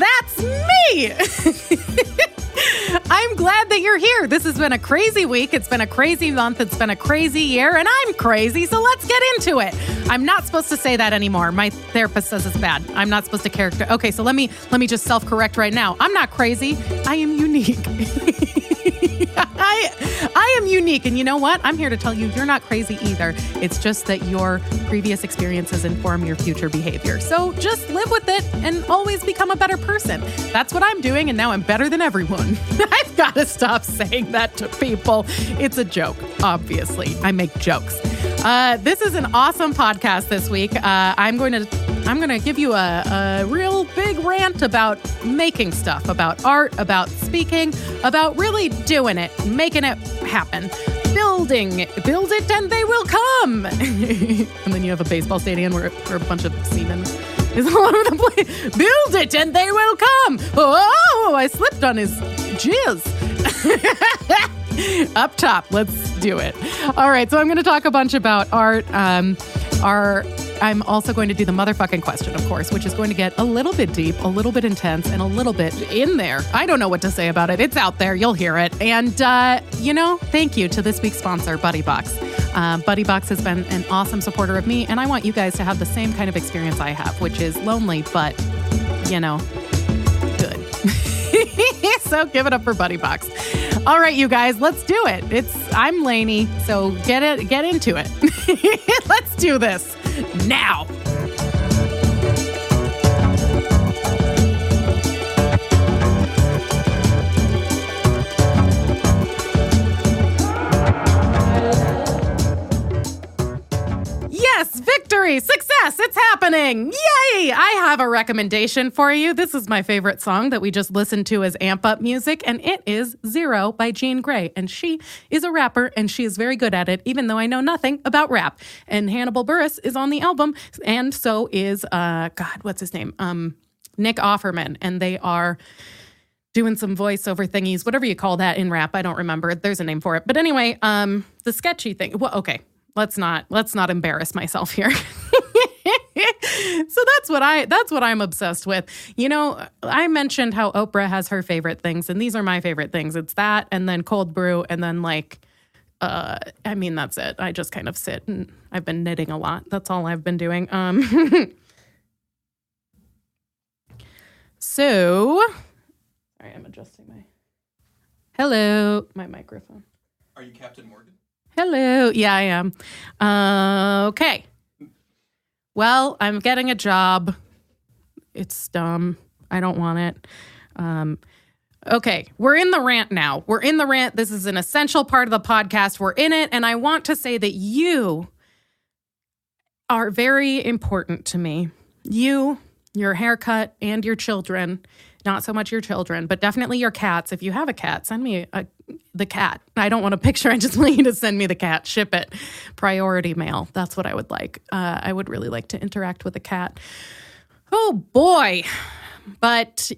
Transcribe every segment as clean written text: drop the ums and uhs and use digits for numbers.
That's me! I'm glad that you're here. This has been a crazy week. It's been a crazy month. It's been a crazy year, and I'm crazy, so let's get into it. I'm not supposed to say that anymore. My therapist says it's bad. I'm not supposed to character. Okay, so let me just self-correct right now. I'm not crazy. I am unique. I am unique, and you know what? I'm here to tell you you're not crazy either. It's just that your previous experiences inform your future behavior. So just live with it and always become a better person. That's what I'm doing, and now I'm better than everyone. I've got to stop saying that to people. It's a joke, obviously. I make jokes. This is an awesome podcast this week. I'm going to give you a real big rant about making stuff, about art, about speaking, about really doing it, making it happen. Build it and they will come. And then you have a baseball stadium where a bunch of seamen is all over the place. Build it and they will come. Oh, I slipped on his jizz. Up top, let's do it. All right, so I'm going to talk a bunch about art. I'm also going to do the motherfucking question, of course, which is going to get a little bit deep, a little bit intense, and a little bit in there. I don't know what to say about it. It's out there. You'll hear it. And, thank you to this week's sponsor, BuddyBox. BuddyBox has been an awesome supporter of me, and I want you guys to have the same kind of experience I have, which is lonely, but, good. So give it up for BuddyBox. All right, you guys, let's do it. I'm Lainie, so get into it. Let's do this now. Yes, victory, success, it's happening. Yay! I have a recommendation for you. This is my favorite song that we just listened to as amp up music, and it is Zero by Jean Grey. And she is a rapper, and she is very good at it, even though I know nothing about rap. And Hannibal Buress is on the album, and so is, what's his name? Nick Offerman, and they are doing some voiceover thingies, whatever you call that in rap. I don't remember. There's a name for it. But anyway, the sketchy thing. Well, okay. Let's not embarrass myself here. So that's what I'm obsessed with. I mentioned how Oprah has her favorite things, and these are my favorite things. It's that, and then cold brew, and then that's it. I just kind of sit, and I've been knitting a lot. That's all I've been doing. So, sorry, I'm adjusting my microphone. Are you Captain Morgan? Hello. Yeah, I am. Okay. Well, I'm getting a job. It's dumb. I don't want it. Okay. We're in the rant now. This is an essential part of the podcast. We're in it. And I want to say that you are very important to me. You, your haircut, and your children. Not so much your children, but definitely your cats. If you have a cat, send me the cat. I don't want a picture. I just want you to send me the cat. Ship it. Priority mail. That's what I would like. I would really like to interact with a cat. Oh, boy. But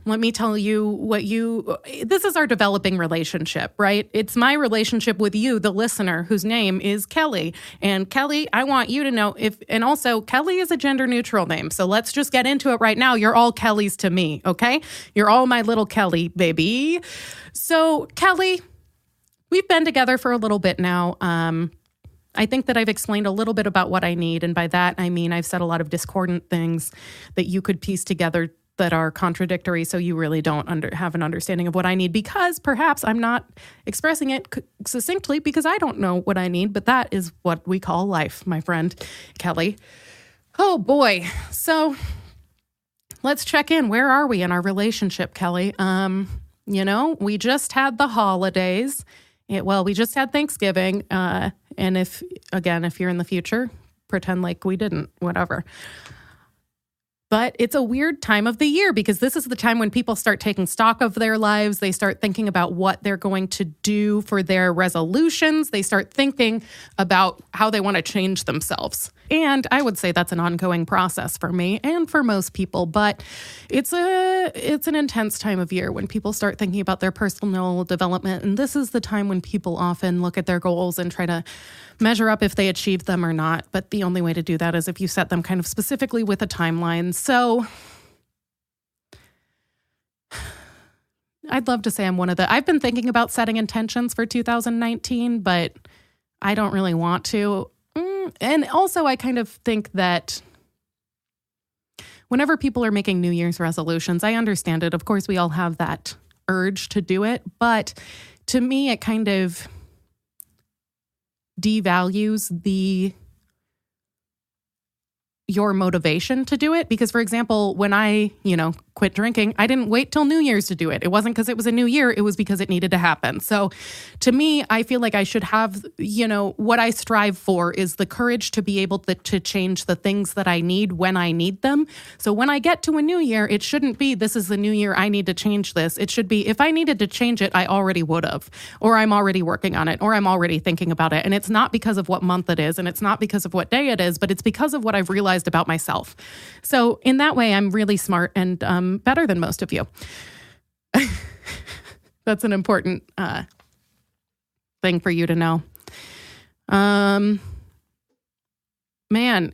let me tell you this is our developing relationship, right? It's my relationship with you, the listener, whose name is Kelly. And Kelly, I want you to know and also Kelly is a gender neutral name. So let's just get into it right now. You're all Kellys to me, okay? You're all my little Kelly, baby. So Kelly, we've been together for a little bit now. I think that I've explained a little bit about what I need. And by that, I mean, I've said a lot of discordant things that you could piece together that are contradictory. So you really don't have an understanding of what I need, because perhaps I'm not expressing it succinctly because I don't know what I need. But that is what we call life, my friend Kelly. Oh, boy. So let's check in. Where are we in our relationship, Kelly? We just had the holidays. We just had Thanksgiving. And if you're in the future, pretend like we didn't, whatever. But it's a weird time of the year because this is the time when people start taking stock of their lives. They start thinking about what they're going to do for their resolutions. They start thinking about how they want to change themselves. And I would say that's an ongoing process for me and for most people. But it's an intense time of year when people start thinking about their personal development. And this is the time when people often look at their goals and try to measure up if they achieved them or not. But the only way to do that is if you set them kind of specifically with a timeline. So I'd love to say I'm I've been thinking about setting intentions for 2019, but I don't really want to. And also I kind of think that whenever people are making New Year's resolutions, I understand it. Of course, we all have that urge to do it, but to me, it kind of devalues your motivation to do it. Because, for example, when I, quit drinking, I didn't wait till New Year's to do it. It wasn't because it was a new year. It was because it needed to happen. So to me, I feel like I should have, what I strive for is the courage to be able to change the things that I need when I need them. So when I get to a new year, it shouldn't be, this is the new year, I need to change this. It should be, if I needed to change it, I already would have, or I'm already working on it, or I'm already thinking about it. And it's not because of what month it is, and it's not because of what day it is, but it's because of what I've realized about myself. So in that way, I'm really smart and better than most of you. That's an important thing for you to know. Man,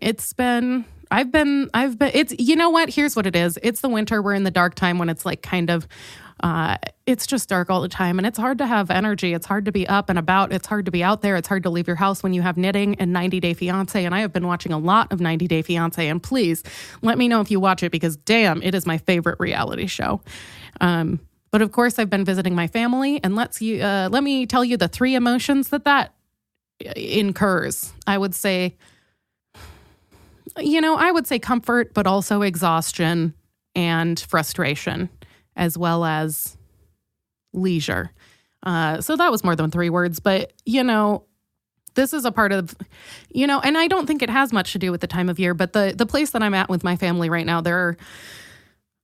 it's you know what? Here's what it is. It's the winter. We're in the dark time when it's like kind of, it's just dark all the time, and it's hard to have energy. It's hard to be up and about. It's hard to be out there. It's hard to leave your house when you have knitting and 90 Day Fiancé. And I have been watching a lot of 90 Day Fiancé, and please let me know if you watch it, because damn, it is my favorite reality show. But of course I've been visiting my family, and let me tell you the three emotions that incurs. I would say comfort, but also exhaustion and frustration, as well as leisure. So that was more than 3 words, but, this is a part of, and I don't think it has much to do with the time of year, but the place that I'm at with my family right now,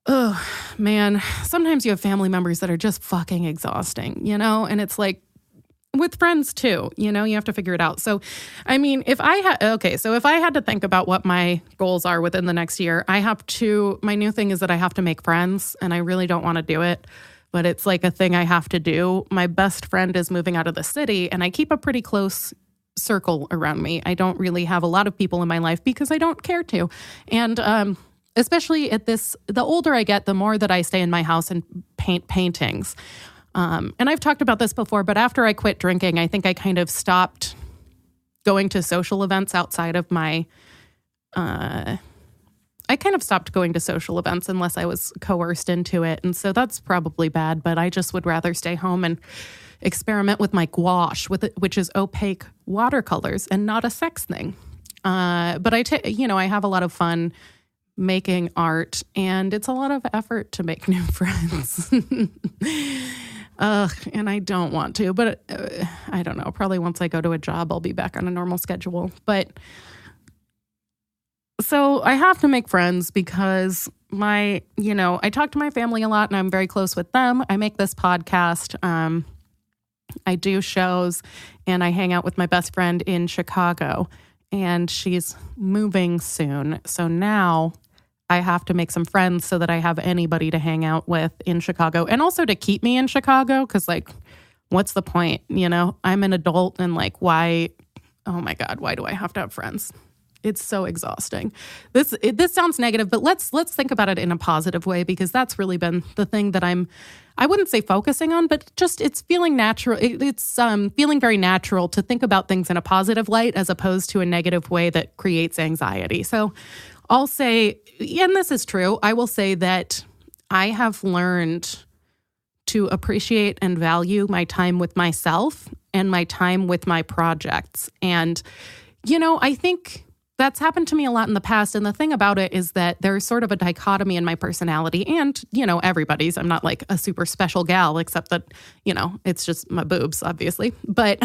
oh man, sometimes you have family members that are just fucking exhausting, and it's like, with friends too, you have to figure it out. So, I mean, if I had to think about what my goals are within the next year, my new thing is that I have to make friends, and I really don't want to do it, but it's like a thing I have to do. My best friend is moving out of the city, and I keep a pretty close circle around me. I don't really have a lot of people in my life because I don't care to. And, especially the older I get, the more that I stay in my house and paint paintings. And I've talked about this before, but after I quit drinking, I think I kind of stopped going to social events outside of I kind of stopped going to social events unless I was coerced into it. And so that's probably bad, but I just would rather stay home and experiment with my gouache, which is opaque watercolors and not a sex thing. But I have a lot of fun making art, and it's a lot of effort to make new friends. And I don't want to, but I don't know. Probably once I go to a job, I'll be back on a normal schedule. But so I have to make friends because I talk to my family a lot, and I'm very close with them. I make this podcast. I do shows, and I hang out with my best friend in Chicago, and she's moving soon. So now I have to make some friends so that I have anybody to hang out with in Chicago, and also to keep me in Chicago. Cause what's the point? I'm an adult, and why, oh my God, why do I have to have friends? It's so exhausting. This sounds negative, but let's think about it in a positive way, because that's really been the thing that I wouldn't say focusing on, but just it's feeling natural. It's feeling very natural to think about things in a positive light as opposed to a negative way that creates anxiety. So I'll say, and this is true, I will say that I have learned to appreciate and value my time with myself and my time with my projects. And, I think that's happened to me a lot in the past. And the thing about it is that there's sort of a dichotomy in my personality, and, everybody's. I'm not like a super special gal, except that, it's just my boobs, obviously. But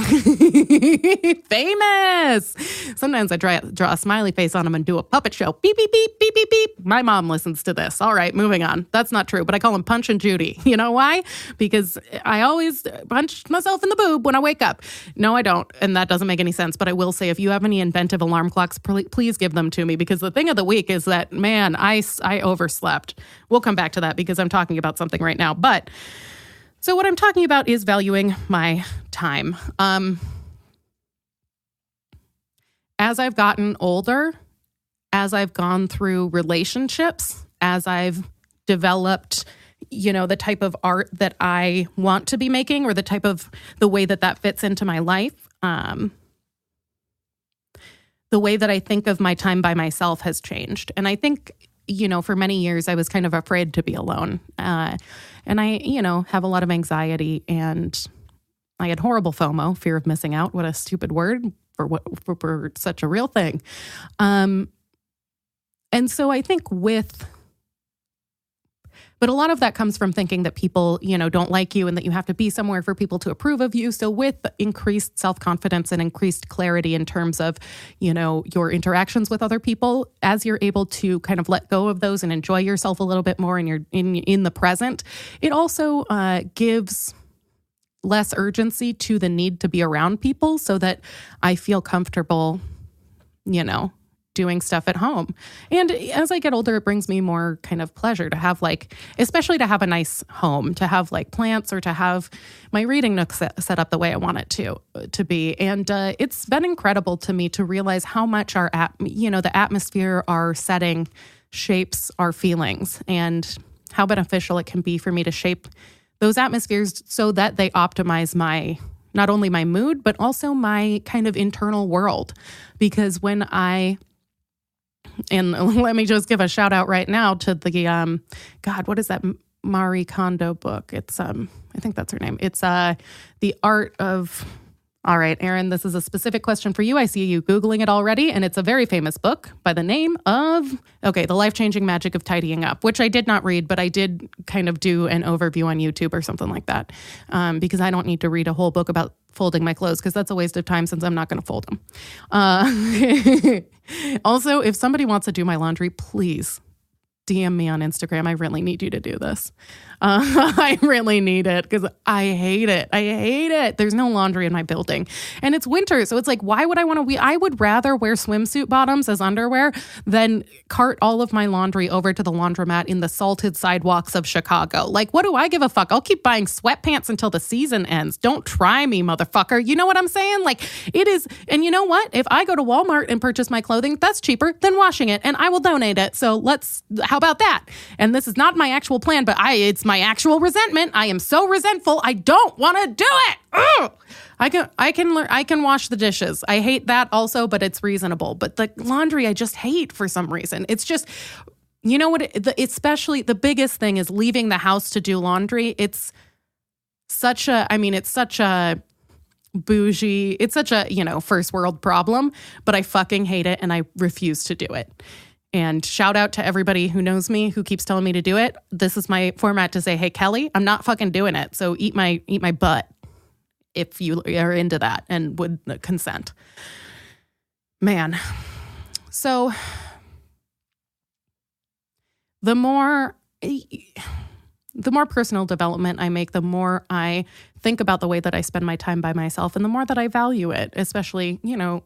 famous. Sometimes I draw a smiley face on them and do a puppet show. Beep, beep, beep, beep, beep, beep. My mom listens to this. All right, moving on. That's not true, but I call him Punch and Judy. You know why? Because I always punch myself in the boob when I wake up. No, I don't. And that doesn't make any sense. But I will say, if you have any inventive alarm clocks, please give them to me, because the thing of the week is that, man, I overslept. We'll come back to that because I'm talking about something right now. But so what I'm talking about is valuing my time. As I've gotten older, as I've gone through relationships, as I've developed, the type of art that I want to be making, or the way that fits into my life. The way that I think of my time by myself has changed. And I think, for many years I was kind of afraid to be alone. And I, have a lot of anxiety, and I had horrible FOMO, fear of missing out. What a stupid word for such a real thing. And so I think but a lot of that comes from thinking that people, don't like you and that you have to be somewhere for people to approve of you. So with increased self-confidence and increased clarity in terms of, your interactions with other people, as you're able to kind of let go of those and enjoy yourself a little bit more and you're in the present, it also gives less urgency to the need to be around people, so that I feel comfortable, doing stuff at home. And as I get older, it brings me more kind of pleasure to have especially to have a nice home, to have plants, or to have my reading nook set up the way I want it to be. And it's been incredible to me to realize how much the atmosphere, our setting shapes our feelings, and how beneficial it can be for me to shape those atmospheres so that they optimize not only my mood, but also my kind of internal world. Because and let me just give a shout out right now to the, what is that Marie Kondo book? It's, I think that's her name. It's The Art of... All right, Erin, this is a specific question for you. I see you Googling it already, and it's a very famous book by the name of, The Life-Changing Magic of Tidying Up, which I did not read, but I did kind of do an overview on YouTube or something like that, because I don't need to read a whole book about folding my clothes, because that's a waste of time since I'm not going to fold them. Also, if somebody wants to do my laundry, please DM me on Instagram. I really need you to do this. I really need it, because I hate it. I hate it. There's no laundry in my building, and it's winter. So it's why would I want to? I would rather wear swimsuit bottoms as underwear than cart all of my laundry over to the laundromat in the salted sidewalks of Chicago. What do I give a fuck? I'll keep buying sweatpants until the season ends. Don't try me, motherfucker. You know what I'm saying? It is. And you know what? If I go to Walmart and purchase my clothing, that's cheaper than washing it, and I will donate it. So how about that? And this is not my actual plan, but it's my actual resentment. I am so resentful. I don't want to do it. Ugh. I can wash the dishes. I hate that also, but it's reasonable. But the laundry, I just hate for some reason. It's just, especially the biggest thing is leaving the house to do laundry. It's such a bougie, it's such a, first world problem, but I fucking hate it, and I refuse to do it. And shout out to everybody who knows me, who keeps telling me to do it. This is my format to say, hey, Kelly, I'm not fucking doing it. So eat my butt if you are into that and would consent. Man. So the more personal development I make, the more I think about the way that I spend my time by myself, and the more that I value it, especially,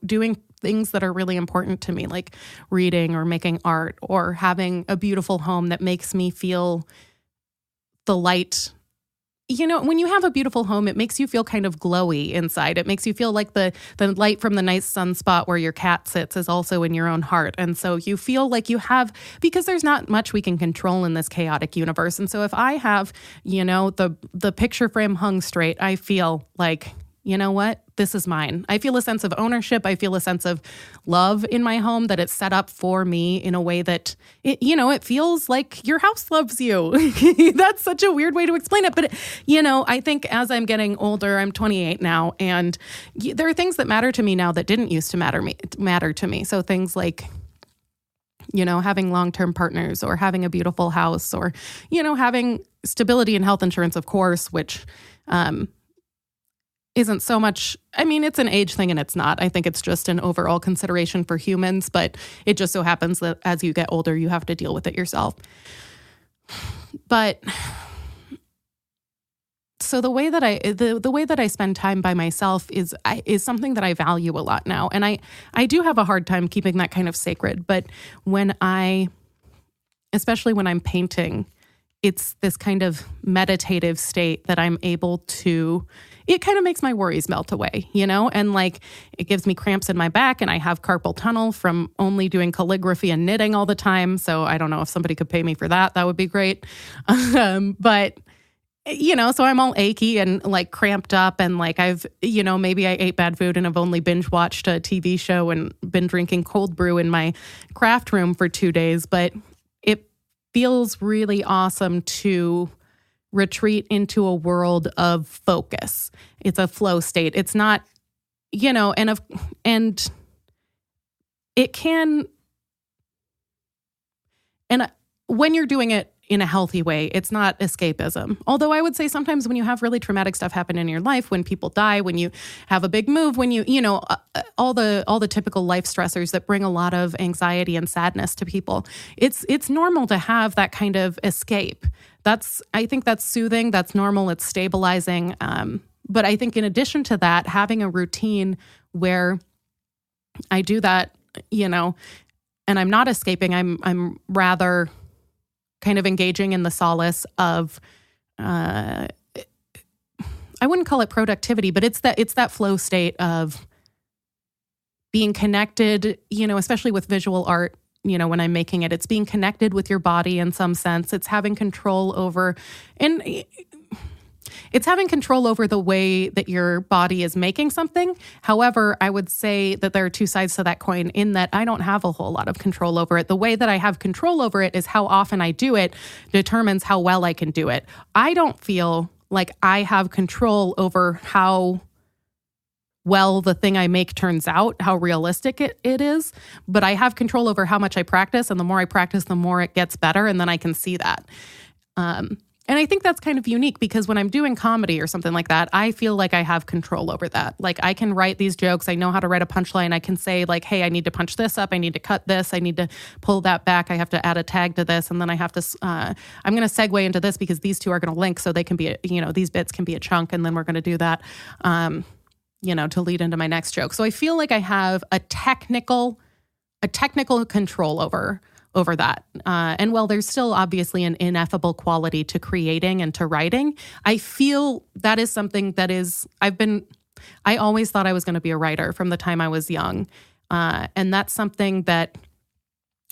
doing things that are really important to me, like reading or making art or having a beautiful home that makes me feel the light. When you have a beautiful home, it makes you feel kind of glowy inside. It makes you feel like the light from the nice sunspot where your cat sits is also in your own heart. And so you feel like you have, because there's not much we can control in this chaotic universe. And so if I have, the picture frame hung straight, I feel like, you know what? This is mine. I feel a sense of ownership. I feel a sense of love in my home, that it's set up for me in a way that it feels like your house loves you. That's such a weird way to explain it. But, I think as I'm getting older, I'm 28 now, and there are things that matter to me now that didn't used to matter to me. So things like, having long-term partners, or having a beautiful house, or, having stability and health insurance, of course, which, isn't so much, it's an age thing and it's not. I think it's just an overall consideration for humans, but it just so happens that as you get older, you have to deal with it yourself. But so the way that I spend time by myself is something that I value a lot now. And I do have a hard time keeping that kind of sacred, but especially when I'm painting, it's this kind of meditative state that I'm able to, it kind of makes my worries melt away, and like it gives me cramps in my back, and I have carpal tunnel from only doing calligraphy and knitting all the time. So I don't know if somebody could pay me for that. That would be great. But so I'm all achy and like cramped up, and like I've, maybe I ate bad food and I've only binge watched a TV show and been drinking cold brew in my craft room for 2 days. But it feels really awesome to retreat into a world of focus. It's a flow state. It's not, and it can, and when you're doing it in a healthy way, it's not escapism. Although I would say sometimes when you have really traumatic stuff happen in your life, when people die, when you have a big move, when all the typical life stressors that bring a lot of anxiety and sadness to people, it's normal to have that kind of escape. I think that's soothing, that's normal, it's stabilizing. But I think in addition to that, having a routine where I do that, and I'm not escaping, I'm rather kind of engaging in the solace of, I wouldn't call it productivity, but it's that flow state of being connected, especially with visual art, when I'm making it, it's being connected with your body in some sense. It's having control over, and it's having control over the way that your body is making something. However, I would say that there are two sides to that coin in that I don't have a whole lot of control over it. The way that I have control over it is how often I do it determines how well I can do it. I don't feel like I have control over how well the thing I make turns out, how realistic it is, but I have control over how much I practice, and the more I practice, the more it gets better, and then I can see that. And I think that's kind of unique because when I'm doing comedy or something like that, I feel like I have control over that. Like I can write these jokes. I know how to write a punchline. I can say like, hey, I need to punch this up. I need to cut this. I need to pull that back. I have to add a tag to this. And then I have to, I'm going to segue into this because these two are going to link so they can be, these bits can be a chunk. And then we're going to do that, to lead into my next joke. So I feel like I have a technical control over that. And while there's still obviously an ineffable quality to creating and to writing, I feel that is something that is, I always thought I was going to be a writer from the time I was young. And that's something that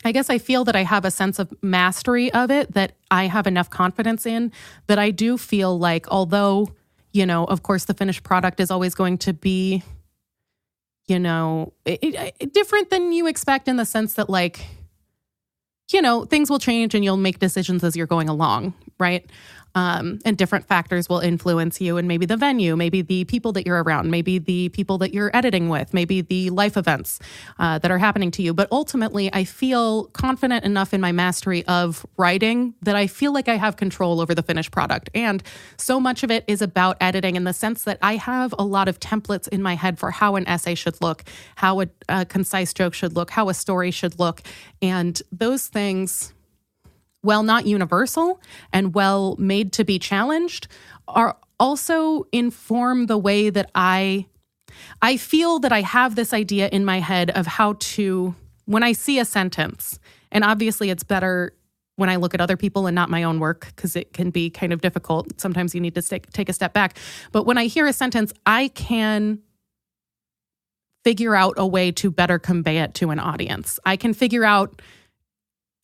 I guess I feel that I have a sense of mastery of it, that I have enough confidence in, that I do feel like, although, of course the finished product is always going to be, different than you expect in the sense that like, things will change and you'll make decisions as you're going along, right? And different factors will influence you, and maybe the venue, maybe the people that you're around, maybe the people that you're editing with, maybe the life events that are happening to you. But ultimately, I feel confident enough in my mastery of writing that I feel like I have control over the finished product. And so much of it is about editing in the sense that I have a lot of templates in my head for how an essay should look, how a concise joke should look, how a story should look. And those things, while not universal and well made to be challenged, are also inform the way that I feel that I have this idea in my head of how to, when I see a sentence, and obviously it's better when I look at other people and not my own work, because it can be kind of difficult. Sometimes you need to take a step back. But when I hear a sentence, I can figure out a way to better convey it to an audience. I can figure out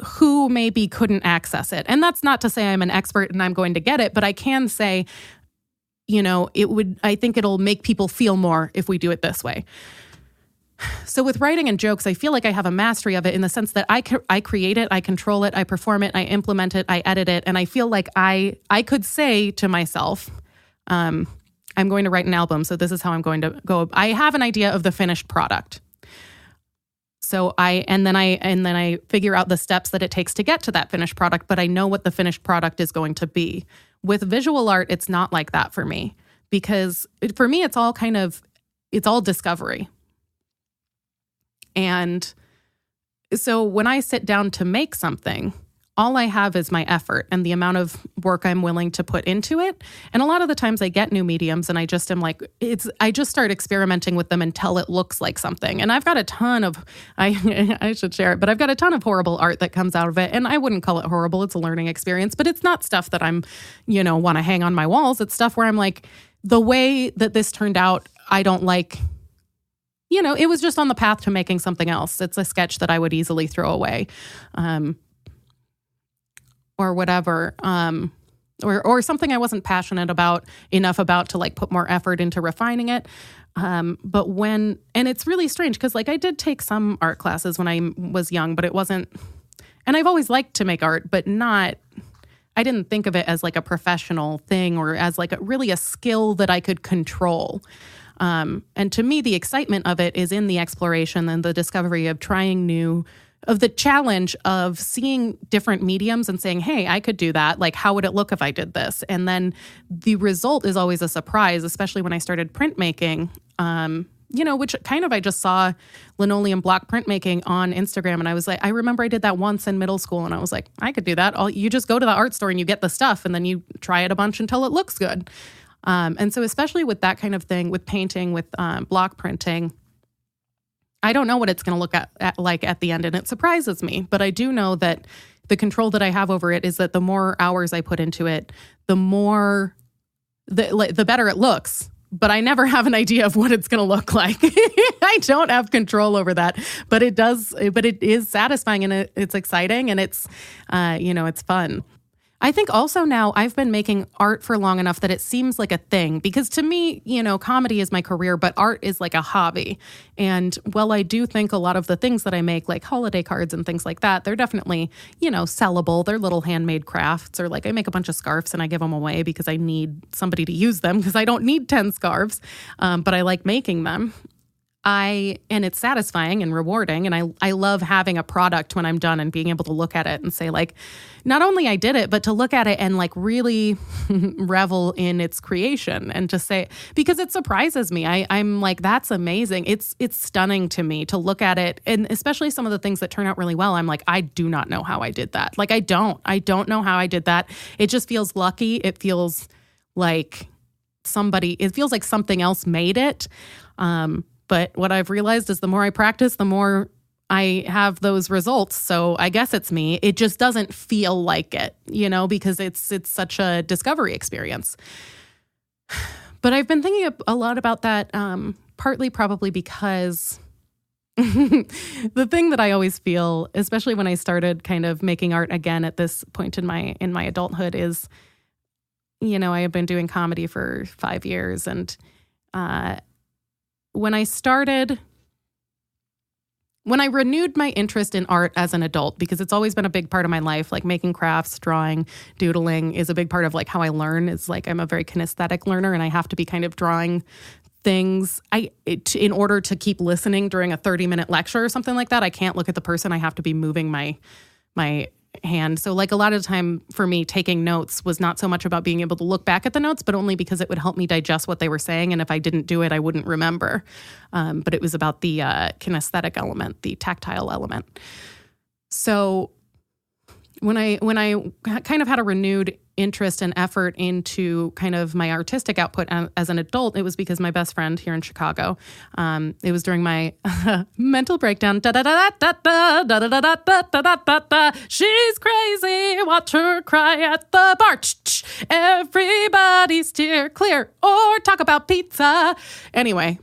who maybe couldn't access it. And that's not to say I'm an expert and I'm going to get it, but I can say, I think it'll make people feel more if we do it this way. So with writing and jokes, I feel like I have a mastery of it in the sense that I create it, I control it, I perform it, I implement it, I edit it. And I feel like I could say to myself, I'm going to write an album, so this is how I'm going to go. I have an idea of the finished product. So I figure out the steps that it takes to get to that finished product, but I know what the finished product is going to be. With visual art, it's not like that for me, because for me, it's all discovery. And so when I sit down to make something, all I have is my effort and the amount of work I'm willing to put into it. And a lot of the times I get new mediums and I just am like, I just start experimenting with them until it looks like something. And I've got a ton of, I should share it, but I've got a ton of horrible art that comes out of it. And I wouldn't call it horrible. It's a learning experience, but it's not stuff that I'm, want to hang on my walls. It's stuff where I'm like, the way that this turned out, I don't like. It was just on the path to making something else. It's a sketch that I would easily throw away, or whatever, or something I wasn't passionate enough about to like put more effort into refining it. And it's really strange because like I did take some art classes when I was young, but it wasn't, and I've always liked to make art, but I didn't think of it as like a professional thing or as like really a skill that I could control. And to me, the excitement of it is in the exploration and the discovery of of the challenge of seeing different mediums and saying, hey, I could do that. Like, how would it look if I did this? And then the result is always a surprise, especially when I started printmaking, which kind of I just saw linoleum block printmaking on Instagram. And I was like, I remember I did that once in middle school and I was like, I could do that. You just go to the art store and you get the stuff and then you try it a bunch until it looks good. And so especially with that kind of thing, with painting, with block printing, I don't know what it's going to look like at the end, and it surprises me. But I do know that the control that I have over it is that the more hours I put into it, the better it looks. But I never have an idea of what it's going to look like. I don't have control over that. But it does. But it is satisfying, and it's exciting, and it's it's fun. I think also now I've been making art for long enough that it seems like a thing because to me, comedy is my career, but art is like a hobby. And while I do think a lot of the things that I make, like holiday cards and things like that, they're definitely, sellable. They're little handmade crafts, or like I make a bunch of scarves and I give them away because I need somebody to use them because I don't need 10 scarves, but I like making them. And it's satisfying and rewarding. And I love having a product when I'm done and being able to look at it and say like, not only I did it, but to look at it and like really revel in its creation and to say, because it surprises me. I'm like, that's amazing. It's stunning to me to look at it. And especially some of the things that turn out really well. I'm like, I do not know how I did that. Like, I don't know how I did that. It just feels lucky. It feels like something else made it. But what I've realized is the more I practice, the more I have those results. So I guess it's me. It just doesn't feel like it, because it's such a discovery experience. But I've been thinking a lot about that, partly probably because the thing that I always feel, especially when I started kind of making art again at this point in my adulthood is, I have been doing comedy for 5 years, and when I renewed my interest in art as an adult, because it's always been a big part of my life, like making crafts, drawing, doodling is a big part of like how I learn. It's like I'm a very kinesthetic learner and I have to be kind of drawing things in order to keep listening during a 30-minute lecture or something like that. I can't look at the person. I have to be moving my hand. So like a lot of the time for me, taking notes was not so much about being able to look back at the notes, but only because it would help me digest what they were saying. And if I didn't do it, I wouldn't remember. But it was about the kinesthetic element, the tactile element. So when I kind of had a renewed interest and effort into kind of my artistic output as an adult, it was because my best friend here in Chicago, it was during my mental breakdown, she's crazy, watch her cry at the bar, everybody steer clear or talk about pizza. Anyway,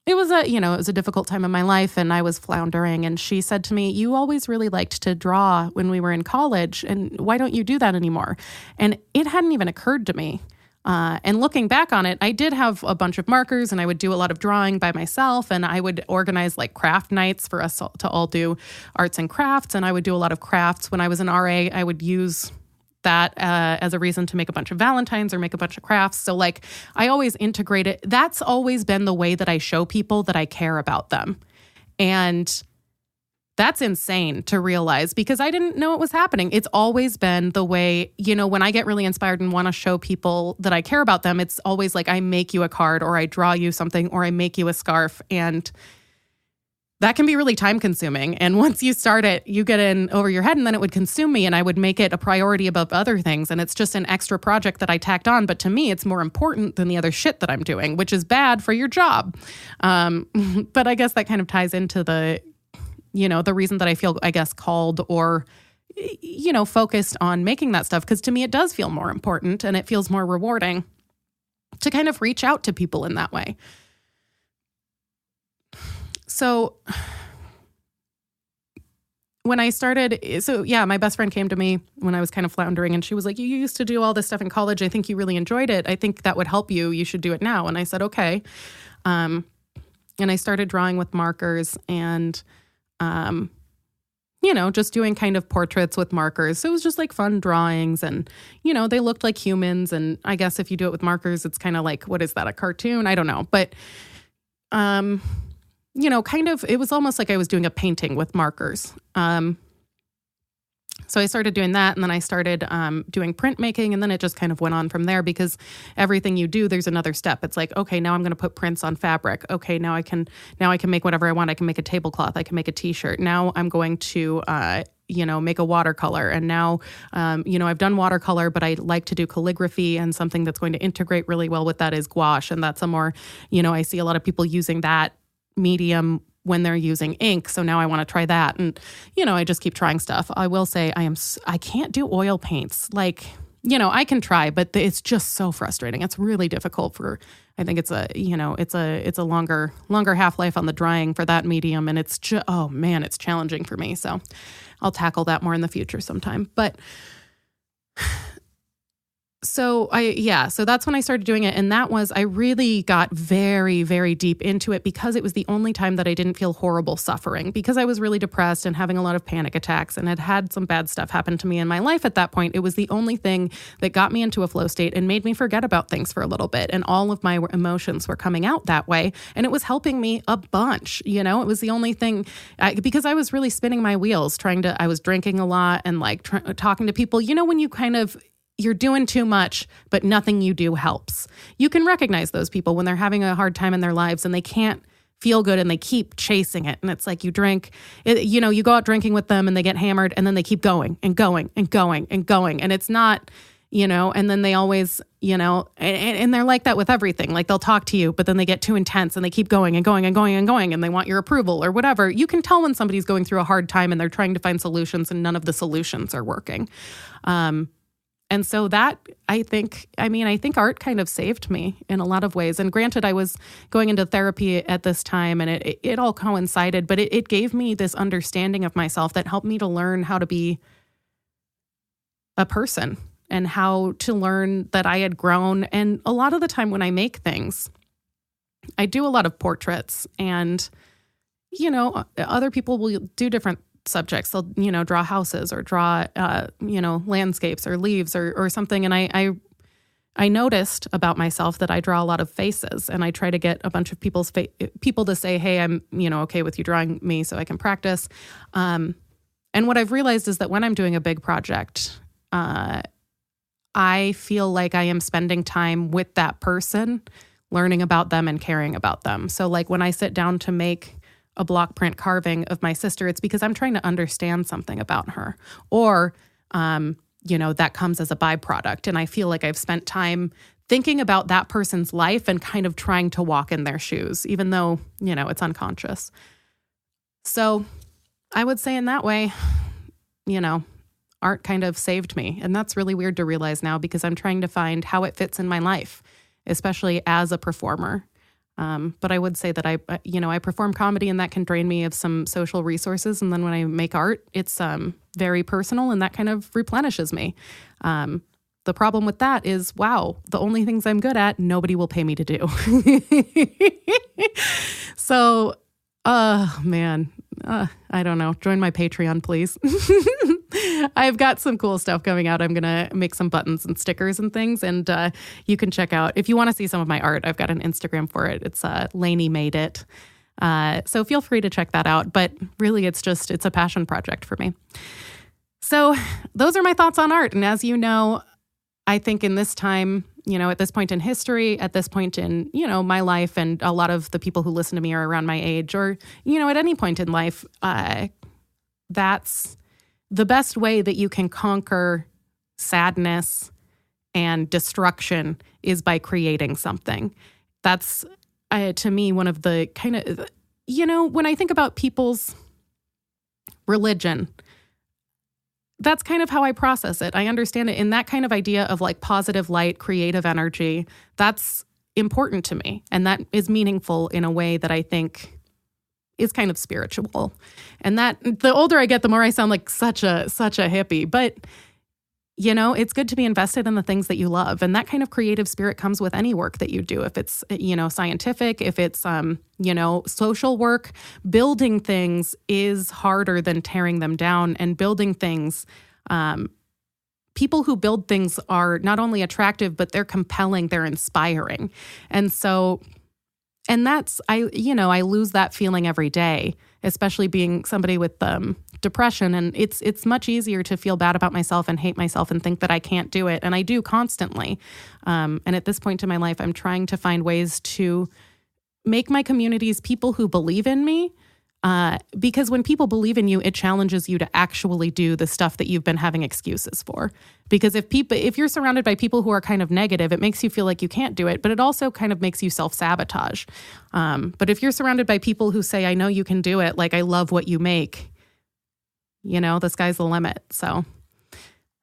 it was a difficult time in my life and I was floundering, and she said to me, you always really liked to draw when we were in college, and why don't you do that anymore? And it hadn't even occurred to me. And looking back on it, I did have a bunch of markers and I would do a lot of drawing by myself, and I would organize like craft nights for us to all do arts and crafts, and I would do a lot of crafts. When I was an RA, I would use that as a reason to make a bunch of Valentines or make a bunch of crafts. So like I always integrate it. That's always been the way that I show people that I care about them. And that's insane to realize because I didn't know it was happening. It's always been the way, when I get really inspired and want to show people that I care about them, it's always like I make you a card or I draw you something or I make you a scarf. And that can be really time consuming. And once you start it, you get in over your head, and then it would consume me, and I would make it a priority above other things. And it's just an extra project that I tacked on. But to me, it's more important than the other shit that I'm doing, which is bad for your job. But I guess that kind of ties into the reason that I feel, I guess, called or, focused on making that stuff. Because to me, it does feel more important, and it feels more rewarding to kind of reach out to people in that way. So when I started, my best friend came to me when I was kind of floundering, and she was like, you used to do all this stuff in college. I think you really enjoyed it. I think that would help you. You should do it now. And I said, okay. And I started drawing with markers and, just doing kind of portraits with markers. So it was just like fun drawings, and, they looked like humans. And I guess if you do it with markers, it's kind of like, what is that, a cartoon? I don't know. But, kind of, it was almost like I was doing a painting with markers. So I started doing that, and then I started doing printmaking, and then it just kind of went on from there, because everything you do, there's another step. It's like, okay, now I'm going to put prints on fabric. Okay, now I can make whatever I want. I can make a tablecloth. I can make a t-shirt. Now I'm going to make a watercolor. And now, I've done watercolor, but I like to do calligraphy, and something that's going to integrate really well with that is gouache. And that's a more, I see a lot of people using that medium when they're using ink. So now I want to try that. And, I just keep trying stuff. I will say I can't do oil paints. Like, I can try, but it's just so frustrating. It's really difficult I think it's a longer half-life on the drying for that medium. And it's just, oh man, it's challenging for me. So I'll tackle that more in the future sometime. But So that's when I started doing it. And I really got very, very deep into it, because it was the only time that I didn't feel horrible suffering, because I was really depressed and having a lot of panic attacks and had some bad stuff happen to me in my life at that point. It was the only thing that got me into a flow state and made me forget about things for a little bit. And all of my emotions were coming out that way. And it was helping me a bunch. It was the only thing, because I was really spinning my wheels I was drinking a lot and talking to people, when you kind of, you're doing too much, but nothing you do helps. You can recognize those people when they're having a hard time in their lives and they can't feel good and they keep chasing it. And it's like you drink, you go out drinking with them and they get hammered, and then they keep going and going and going and going. And it's not, and then they always, and they're like that with everything. Like they'll talk to you, but then they get too intense and they keep going and going and going and going, and they want your approval or whatever. You can tell when somebody's going through a hard time and they're trying to find solutions, and none of the solutions are working. And so that, I think art kind of saved me in a lot of ways. And granted, I was going into therapy at this time, and it all coincided, but it gave me this understanding of myself that helped me to learn how to be a person, and how to learn that I had grown. And a lot of the time when I make things, I do a lot of portraits, and, other people will do different subjects. They'll, draw houses or draw, landscapes or leaves or something. And I noticed about myself that I draw a lot of faces, and I try to get a bunch of people to say, hey, I'm, okay with you drawing me so I can practice. And what I've realized is that when I'm doing a big project, I feel like I am spending time with that person, learning about them and caring about them. So like when I sit down to make a block print carving of my sister, it's because I'm trying to understand something about her, or, that comes as a byproduct. And I feel like I've spent time thinking about that person's life and kind of trying to walk in their shoes, even though, it's unconscious. So I would say in that way, art kind of saved me. And that's really weird to realize now, because I'm trying to find how it fits in my life, especially as a performer. But I would say that I perform comedy, and that can drain me of some social resources. And then when I make art, it's very personal, and that kind of replenishes me. The problem with that is, wow, the only things I'm good at, nobody will pay me to do. So, man, I don't know. Join my Patreon, please. I've got some cool stuff coming out. I'm going to make some buttons and stickers and things. And you can check out, if you want to see some of my art, I've got an Instagram for it. It's Lainie made it. So feel free to check that out. But really, it's a passion project for me. So those are my thoughts on art. And as you know, I think in this time, at this point in history, at this point in, my life, and a lot of the people who listen to me are around my age, or, at any point in life, that's the best way that you can conquer sadness and destruction is by creating something. That's, to me, one of the kind of, when I think about people's religion, that's kind of how I process it. I understand it in that kind of idea of like positive light, creative energy. That's important to me. And that is meaningful in a way that I think is kind of spiritual. And that the older I get, the more I sound like such a hippie. But, it's good to be invested in the things that you love. And that kind of creative spirit comes with any work that you do. If it's, scientific, if it's, social work, building things is harder than tearing them down. And building things, people who build things are not only attractive, but they're compelling, they're inspiring. And so, and that's, I lose that feeling every day, especially being somebody with depression. And it's much easier to feel bad about myself and hate myself and think that I can't do it. And I do constantly. And at this point in my life, I'm trying to find ways to make my communities people who believe in me. Because when people believe in you, it challenges you to actually do the stuff that you've been having excuses for. Because if you're surrounded by people who are kind of negative, it makes you feel like you can't do it, but it also kind of makes you self-sabotage. But if you're surrounded by people who say, I know you can do it, like I love what you make, the sky's the limit. So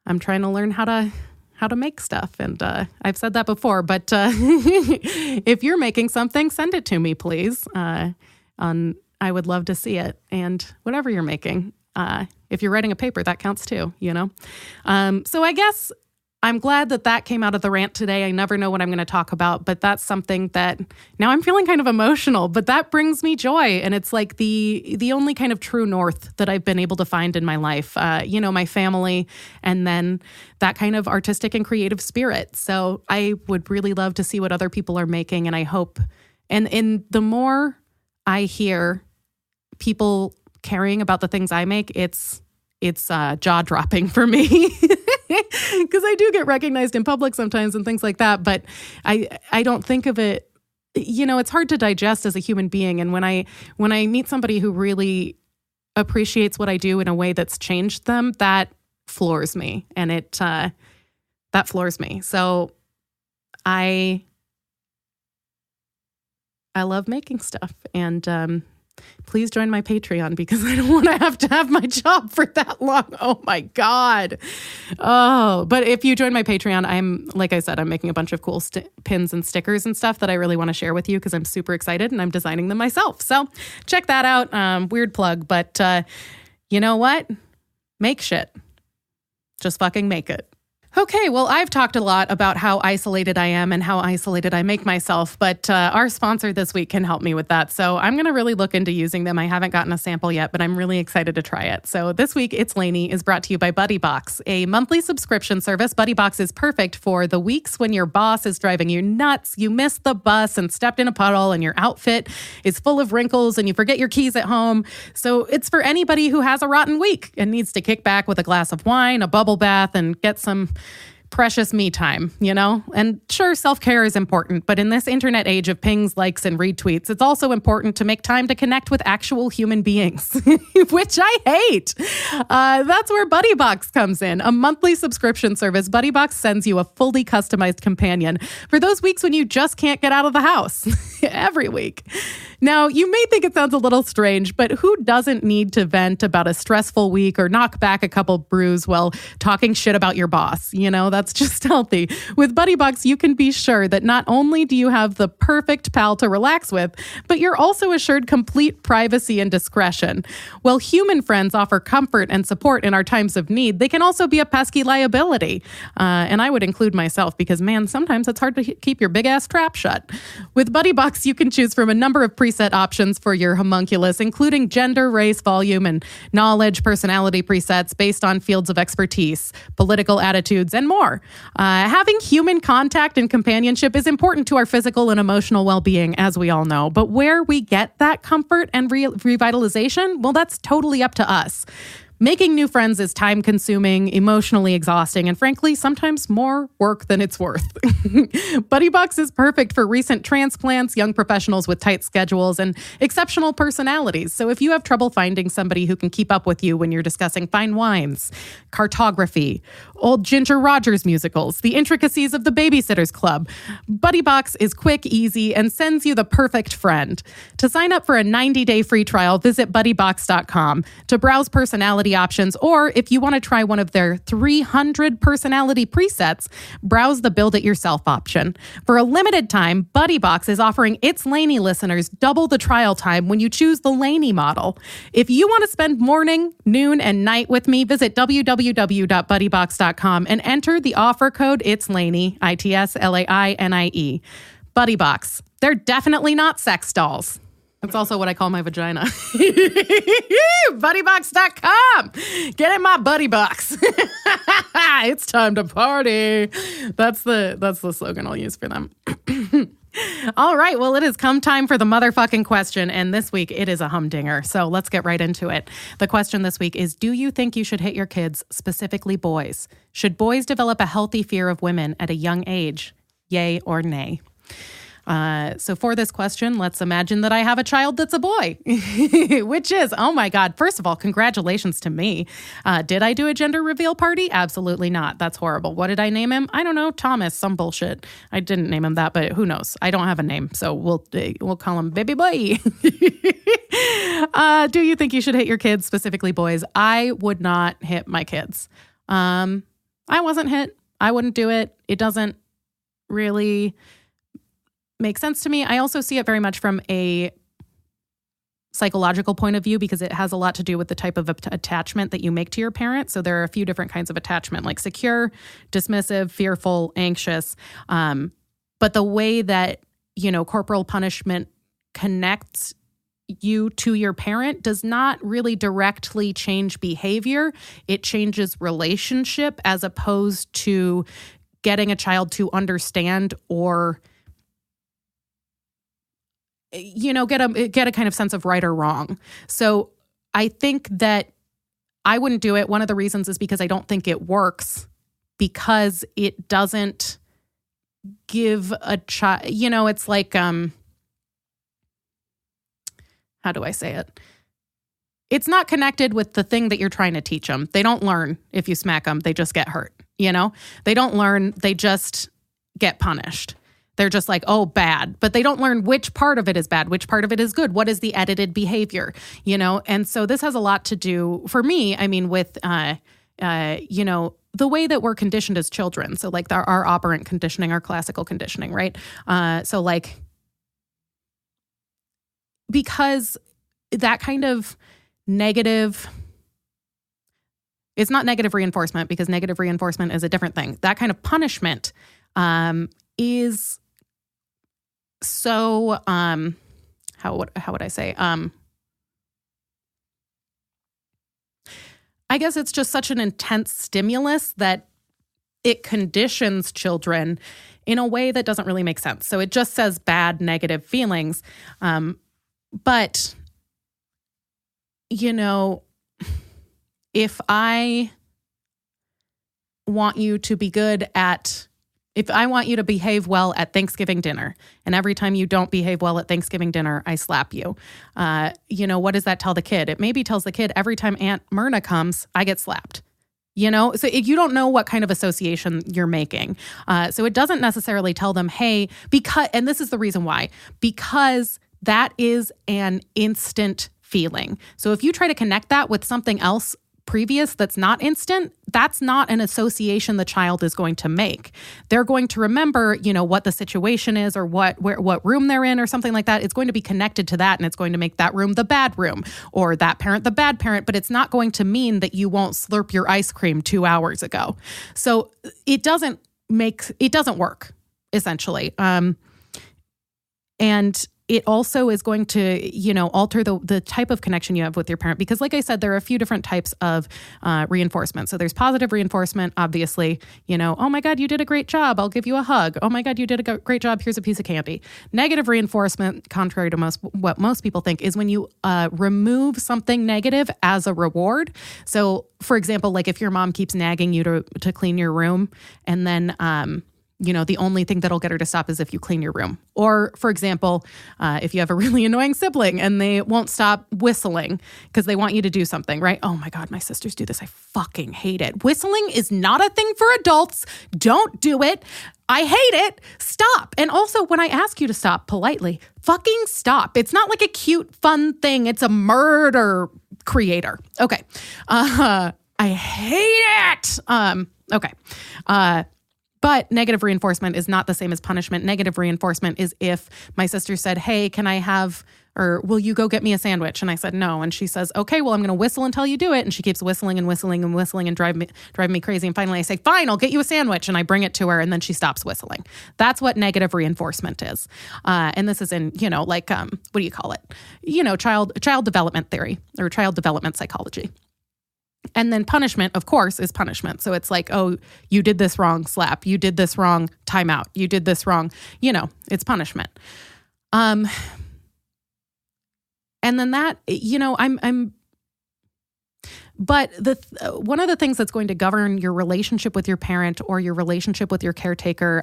I'm trying to learn how to make stuff. And I've said that before, but if you're making something, send it to me, please. I would love to see it. And whatever you're making, if you're writing a paper, that counts too, So I guess I'm glad that came out of the rant today. I never know what I'm going to talk about, but that's something that now I'm feeling kind of emotional, but that brings me joy. And it's like the only kind of true north that I've been able to find in my life, my family, and then that kind of artistic and creative spirit. So I would really love to see what other people are making. And I hope, and the more I hear people caring about the things I make, it's jaw-dropping for me because I do get recognized in public sometimes and things like that. But I don't think of it, it's hard to digest as a human being. And when I meet somebody who really appreciates what I do in a way that's changed them, that floors me, and that floors me. So I love making stuff, and please join my Patreon because I don't want to have my job for that long. Oh my God. Oh, but if you join my Patreon, like I said, I'm making a bunch of cool pins and stickers and stuff that I really want to share with you because I'm super excited and I'm designing them myself. So check that out. Weird plug, but you know what? Make shit. Just fucking make it. Okay, well, I've talked a lot about how isolated I am and how isolated I make myself, but our sponsor this week can help me with that. So I'm going to really look into using them. I haven't gotten a sample yet, but I'm really excited to try it. So this week, It's Lainie is brought to you by BuddyBox, a monthly subscription service. BuddyBox is perfect for the weeks when your boss is driving you nuts, you missed the bus and stepped in a puddle, and your outfit is full of wrinkles and you forget your keys at home. So it's for anybody who has a rotten week and needs to kick back with a glass of wine, a bubble bath, and get some precious me time, And sure, self-care is important, but in this internet age of pings, likes, and retweets, it's also important to make time to connect with actual human beings, which I hate. That's where BuddyBox comes in, a monthly subscription service. BuddyBox sends you a fully customized companion for those weeks when you just can't get out of the house every week. Now, you may think it sounds a little strange, but who doesn't need to vent about a stressful week or knock back a couple brews while talking shit about your boss? That's just healthy. With BuddyBox, you can be sure that not only do you have the perfect pal to relax with, but you're also assured complete privacy and discretion. While human friends offer comfort and support in our times of need, they can also be a pesky liability. And I would include myself because, man, sometimes it's hard to keep your big-ass trap shut. With BuddyBox, you can choose from a number of preset options for your homunculus, including gender, race, volume, and knowledge, personality presets based on fields of expertise, political attitudes, and more. Having human contact and companionship is important to our physical and emotional well-being, as we all know. But where we get that comfort and revitalization, well, that's totally up to us. Making new friends is time-consuming, emotionally exhausting, and frankly, sometimes more work than it's worth. BuddyBox is perfect for recent transplants, young professionals with tight schedules, and exceptional personalities. So if you have trouble finding somebody who can keep up with you when you're discussing fine wines, cartography, old Ginger Rogers musicals, the intricacies of the Babysitter's Club, BuddyBox is quick, easy, and sends you the perfect friend. To sign up for a 90-day free trial, visit buddybox.com to browse personality options, or if you want to try one of their 300 personality presets, browse the build it yourself option. For a limited time, BuddyBox is offering its Lainie listeners double the trial time when you choose the Lainie model. If you want to spend morning, noon, and night with me, visit www.buddybox.com and enter the offer code It's Lainie, ITSLAINIE. BuddyBox. They're definitely not sex dolls. That's also what I call my vagina. Buddybox.com. Get in my buddy box. It's time to party. That's the slogan I'll use for them. All right. Well, it has come time for the motherfucking question. And this week it is a humdinger. So let's get right into it. The question this week is, do you think you should hit your kids, specifically boys? Should boys develop a healthy fear of women at a young age? Yay or nay? So for this question, let's imagine that I have a child that's a boy, which is, oh my God, first of all, congratulations to me. Did I do a gender reveal party? Absolutely not. That's horrible. What did I name him? I don't know. Thomas, some bullshit. I didn't name him that, but who knows? I don't have a name, so we'll call him Baby Boy. Do you think you should hit your kids, specifically boys? I would not hit my kids. I wasn't hit. I wouldn't do it. It doesn't really makes sense to me. I also see it very much from a psychological point of view because it has a lot to do with the type of attachment that you make to your parent. So there are a few different kinds of attachment, like secure, dismissive, fearful, anxious. But the way that, corporal punishment connects you to your parent does not really directly change behavior. It changes relationship as opposed to getting a child to understand or get a kind of sense of right or wrong. So I think that I wouldn't do it. One of the reasons is because I don't think it works because it doesn't give a child, it's like, how do I say it? It's not connected with the thing that you're trying to teach them. They don't learn if you smack them. They just get hurt, They don't learn. They just get punished. They're just like, oh, bad. But they don't learn which part of it is bad, which part of it is good. What is the edited behavior, And so this has a lot to do, for me, with, the way that we're conditioned as children. So like our operant conditioning, our classical conditioning, right? Because that kind of negative, it's not negative reinforcement because negative reinforcement is a different thing. That kind of punishment is so, how would I say? I guess it's just such an intense stimulus that it conditions children in a way that doesn't really make sense. So it just says bad, negative feelings. But, if I want you to be good if I want you to behave well at Thanksgiving dinner, and every time you don't behave well at Thanksgiving dinner, I slap you. What does that tell the kid? It maybe tells the kid every time Aunt Myrna comes, I get slapped. So you don't know what kind of association you're making. So it doesn't necessarily tell them, hey, and this is the reason why, because that is an instant feeling. So if you try to connect that with something else previous that's not instant, that's not an association the child is going to make. They're going to remember, what the situation is or what room they're in or something like that. It's going to be connected to that, and it's going to make that room the bad room or that parent the bad parent, but it's not going to mean that you won't slurp your ice cream 2 hours ago. So it doesn't work, essentially. And it also is going to, alter the type of connection you have with your parent. Because like I said, there are a few different types of reinforcement. So there's positive reinforcement, obviously, oh my God, you did a great job. I'll give you a hug. Oh my God, you did a great job. Here's a piece of candy. Negative reinforcement, contrary to what most people think, is when you remove something negative as a reward. So for example, like if your mom keeps nagging you to clean your room, and then, the only thing that'll get her to stop is if you clean your room. Or, for example, if you have a really annoying sibling and they won't stop whistling because they want you to do something, right? Oh my God, my sisters do this. I fucking hate it. Whistling is not a thing for adults. Don't do it. I hate it. Stop. And also, when I ask you to stop politely, fucking stop. It's not like a cute, fun thing. It's a murder creator. Okay. I hate it. Okay. But negative reinforcement is not the same as punishment. Negative reinforcement is if my sister said, hey, can I have, or will you go get me a sandwich? And I said, no. And she says, okay, well, I'm going to whistle until you do it. And she keeps whistling and whistling and whistling and drive me crazy. And finally I say, fine, I'll get you a sandwich. And I bring it to her, and then she stops whistling. That's what negative reinforcement is. And this is in, what do you call it? Child development theory or child development psychology. And then punishment, of course, is punishment. So it's like, oh, you did this wrong, slap. You did this wrong, timeout. You did this wrong. It's punishment. And then that, but one of the things that's going to govern your relationship with your parent or your relationship with your caretaker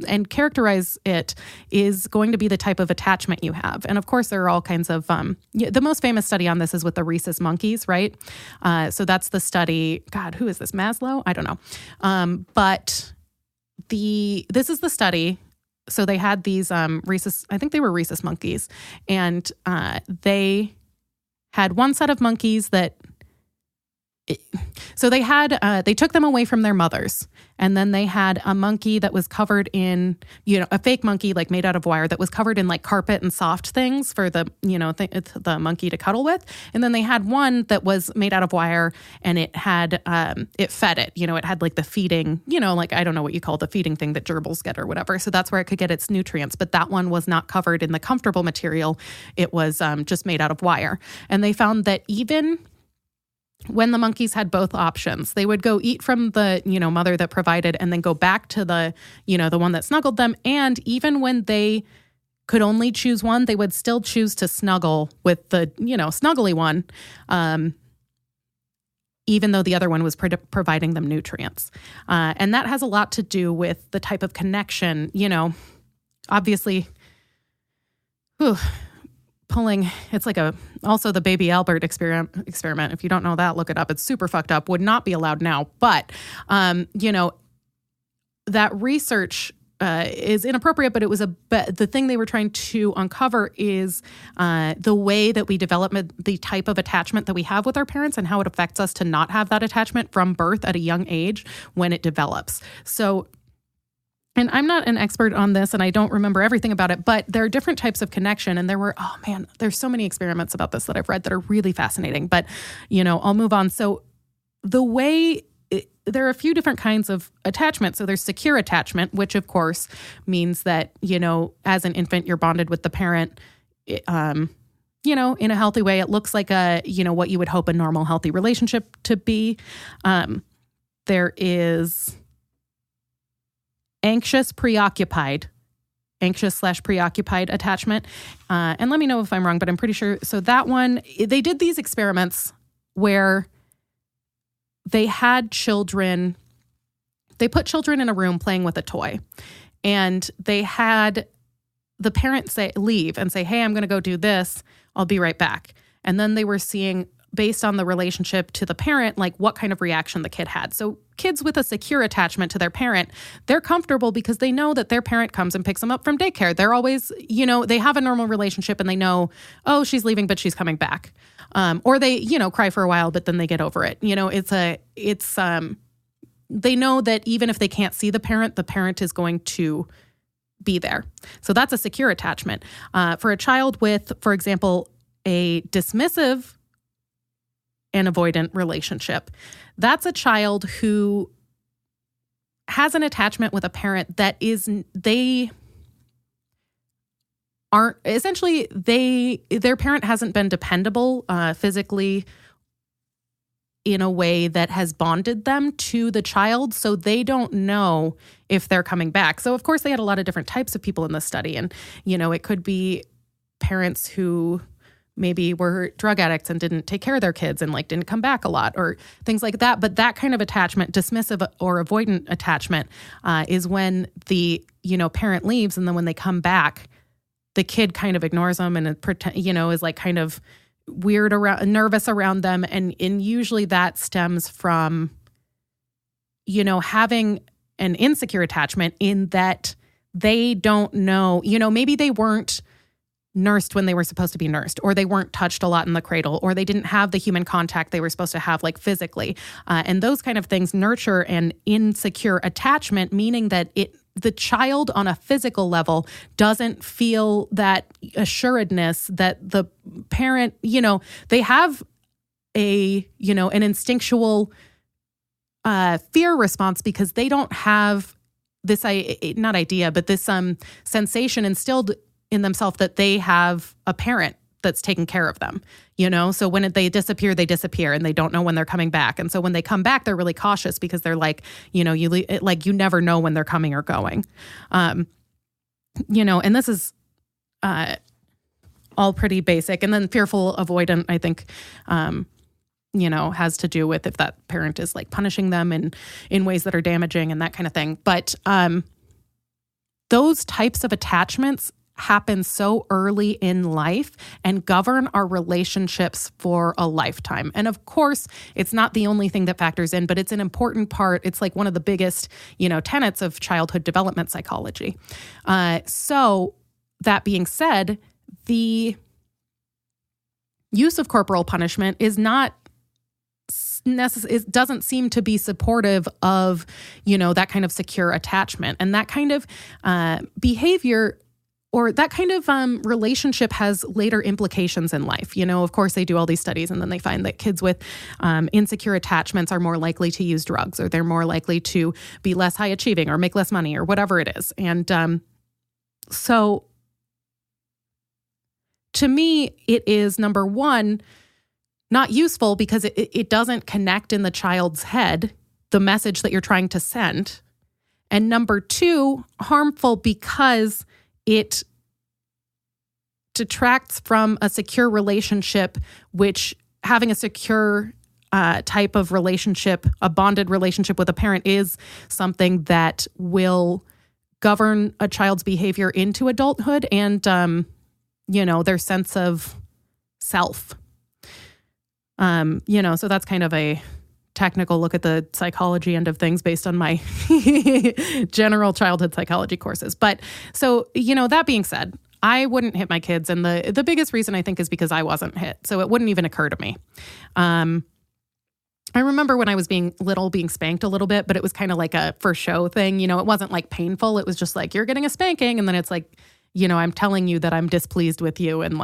and characterize it is going to be the type of attachment you have. And of course, there are all kinds of, the most famous study on this is with the Rhesus Monkeys, right? So that's the study, God, who is this, Maslow? I don't know. But this is the study. So they had these Rhesus, I think they were Rhesus Monkeys, and they had one set of monkeys that, so they took them away from their mothers, and then they had a monkey that was covered in, a fake monkey like made out of wire that was covered in like carpet and soft things for the, the monkey to cuddle with. And then they had one that was made out of wire, and it had, it fed it, it had like the feeding, like, I don't know what you call the feeding thing that gerbils get or whatever. So that's where it could get its nutrients. But that one was not covered in the comfortable material. It was just made out of wire. And they found that even when the monkeys had both options, they would go eat from the, mother that provided, and then go back to the, the one that snuggled them. And even when they could only choose one, they would still choose to snuggle with the, snuggly one, even though the other one was providing them nutrients. And that has a lot to do with the type of connection, obviously, pulling, it's like also the baby Albert experiment. If you don't know that, look it up. It's super fucked up, would not be allowed now. But, that research is inappropriate, but it was the thing they were trying to uncover is the way that we develop the type of attachment that we have with our parents and how it affects us to not have that attachment from birth at a young age when it develops. So, and I'm not an expert on this, and I don't remember everything about it, but there are different types of connection. And there's so many experiments about this that I've read that are really fascinating. But, I'll move on. So there are a few different kinds of attachment. So there's secure attachment, which of course means that, as an infant, you're bonded with the parent, in a healthy way. It looks like what you would hope a normal, healthy relationship to be. There is anxious/preoccupied attachment. And let me know if I'm wrong, but I'm pretty sure. So that one, they did these experiments where they had children, they put children in a room playing with a toy, and they had the parent leave and say, hey, I'm going to go do this. I'll be right back. And then they were seeing, based on the relationship to the parent, like what kind of reaction the kid had. So kids with a secure attachment to their parent, they're comfortable because they know that their parent comes and picks them up from daycare. They're always, they have a normal relationship, and they know, oh, she's leaving, but she's coming back. Or they, cry for a while, but then they get over it. They know that even if they can't see the parent is going to be there. So that's a secure attachment. For a child with, for example, a dismissive and avoidant relationship, that's a child who has an attachment with a parent that is, they aren't essentially their parent hasn't been dependable physically in a way that has bonded them to the child, so they don't know if they're coming back. So of course they had a lot of different types of people in this study, and it could be parents who maybe were drug addicts and didn't take care of their kids and didn't come back a lot or things like that. But that kind of attachment, dismissive or avoidant attachment, is when the parent leaves, and then when they come back, the kid kind of ignores them and is kind of weird nervous around them. And usually that stems from, having an insecure attachment in that they don't know, maybe they weren't nursed when they were supposed to be nursed, or they weren't touched a lot in the cradle, or they didn't have the human contact they were supposed to have physically. And those kind of things nurture an insecure attachment, meaning that the child on a physical level doesn't feel that assuredness that the parent, they have an instinctual fear response because they don't have this, not idea, but this sensation instilled in themselves that they have a parent that's taking care of them, So when they disappear, and they don't know when they're coming back. And so when they come back, they're really cautious because they're you never know when they're coming or going. And this is all pretty basic. And then fearful avoidant, I think, has to do with if that parent is punishing them in ways that are damaging and that kind of thing. But those types of attachments happen so early in life and govern our relationships for a lifetime. And of course, it's not the only thing that factors in, but it's an important part. It's one of the biggest, tenets of childhood development psychology. So that being said, the use of corporal punishment is not it doesn't seem to be supportive of, that kind of secure attachment. And that kind of behavior or that kind of relationship has later implications in life. Of course, they do all these studies and then they find that kids with insecure attachments are more likely to use drugs, or they're more likely to be less high achieving or make less money or whatever it is. And so to me, it is, number one, not useful because it doesn't connect in the child's head the message that you're trying to send. And number two, harmful because it detracts from a secure relationship, which having a secure type of relationship, a bonded relationship with a parent, is something that will govern a child's behavior into adulthood and, their sense of self. So that's kind of a technical look at the psychology end of things based on my general childhood psychology courses. But so, that being said, I wouldn't hit my kids. And the biggest reason I think is because I wasn't hit. So it wouldn't even occur to me. I remember when I was being spanked a little bit, but it was kind of like a for show thing. It wasn't painful. It was just you're getting a spanking. And then it's I'm telling you that I'm displeased with you. And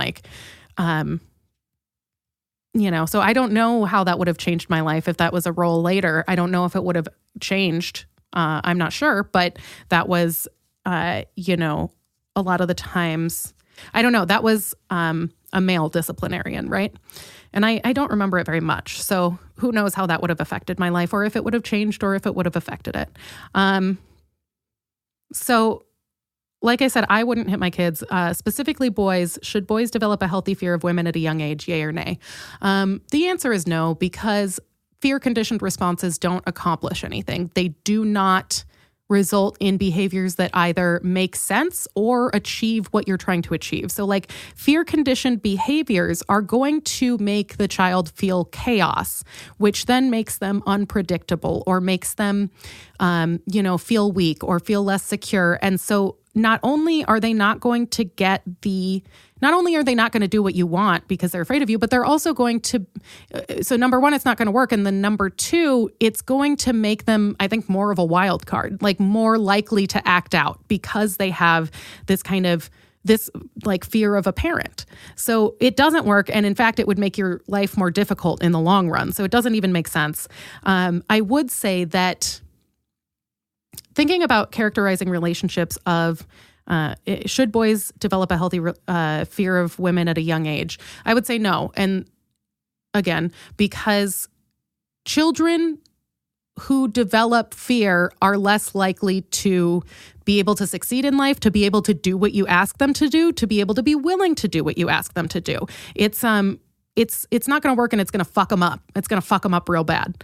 so I don't know how that would have changed my life if that was a role later. I don't know if it would have changed. I'm not sure, but that was, a lot of the times, I don't know, that was a male disciplinarian, right? And I don't remember it very much. So who knows how that would have affected my life, or if it would have changed, or if it would have affected it. So like I said, I wouldn't hit my kids, specifically boys. Should boys develop a healthy fear of women at a young age, yay or nay? The answer is no, because fear-conditioned responses don't accomplish anything. They do not result in behaviors that either make sense or achieve what you're trying to achieve. So fear-conditioned behaviors are going to make the child feel chaos, which then makes them unpredictable or makes them, feel weak or feel less secure. And so not only are they not going to do what you want because they're afraid of you, but they're also going to, so number one, it's not going to work. And then number two, it's going to make them, I think, more of a wild card, more likely to act out because they have this fear of a parent. So it doesn't work. And in fact, it would make your life more difficult in the long run. So it doesn't even make sense. I would say that thinking about characterizing relationships of should boys develop a healthy fear of women at a young age? I would say no. And again, because children who develop fear are less likely to be able to succeed in life, to be able to do what you ask them to do, to be able to be willing to do what you ask them to do. It's not going to work, and it's going to fuck them up. It's going to fuck them up real bad.